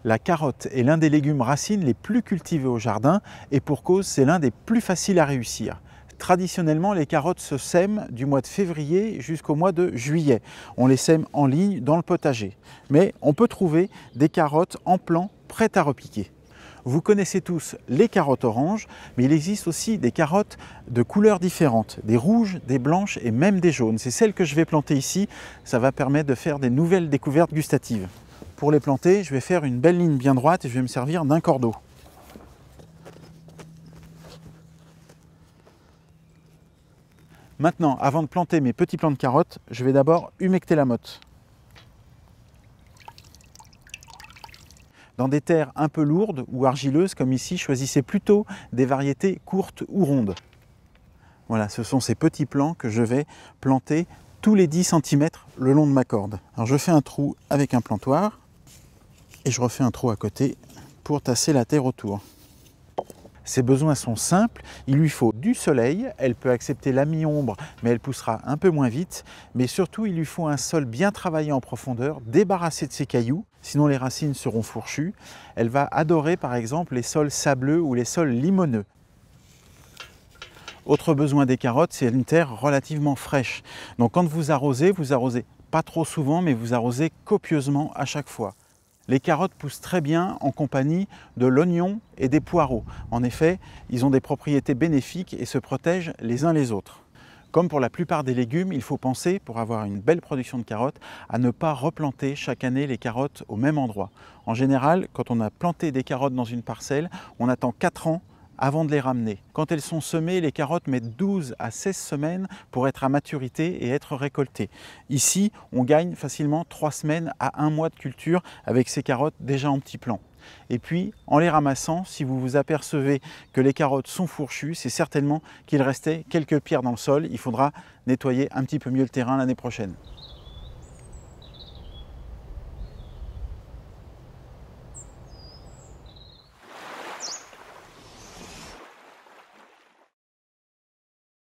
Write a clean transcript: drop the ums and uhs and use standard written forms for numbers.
La carotte est l'un des légumes racines les plus cultivés au jardin et pour cause, c'est l'un des plus faciles à réussir. Traditionnellement, les carottes se sèment du mois de février jusqu'au mois de juillet. On les sème en ligne dans le potager. Mais on peut trouver des carottes en plant prêtes à repiquer. Vous connaissez tous les carottes oranges, mais il existe aussi des carottes de couleurs différentes, des rouges, des blanches et même des jaunes. C'est celles que je vais planter ici, ça va permettre de faire des nouvelles découvertes gustatives. Pour les planter, je vais faire une belle ligne bien droite et je vais me servir d'un cordeau. Maintenant, avant de planter mes petits plants de carottes, je vais d'abord humecter la motte. Dans des terres un peu lourdes ou argileuses comme ici, choisissez plutôt des variétés courtes ou rondes. Voilà, ce sont ces petits plants que je vais planter tous les 10 cm le long de ma corde. Alors je fais un trou avec un plantoir et je refais un trou à côté pour tasser la terre autour. Ses besoins sont simples, il lui faut du soleil, elle peut accepter la mi-ombre mais elle poussera un peu moins vite, mais surtout il lui faut un sol bien travaillé en profondeur, débarrassé de ses cailloux, sinon les racines seront fourchues. Elle va adorer par exemple les sols sableux ou les sols limoneux. Autre besoin des carottes, c'est une terre relativement fraîche. Donc quand vous arrosez pas trop souvent mais vous arrosez copieusement à chaque fois. Les carottes poussent très bien en compagnie de l'oignon et des poireaux. En effet, ils ont des propriétés bénéfiques et se protègent les uns les autres. Comme pour la plupart des légumes, il faut penser, pour avoir une belle production de carottes, à ne pas replanter chaque année les carottes au même endroit. En général, quand on a planté des carottes dans une parcelle, on attend 4 ans avant de les ramener. Quand elles sont semées, les carottes mettent 12 à 16 semaines pour être à maturité et être récoltées. Ici, on gagne facilement 3 semaines à 1 mois de culture avec ces carottes déjà en petits plants. Et puis, en les ramassant, si vous vous apercevez que les carottes sont fourchues, c'est certainement qu'il restait quelques pierres dans le sol. Il faudra nettoyer un petit peu mieux le terrain l'année prochaine.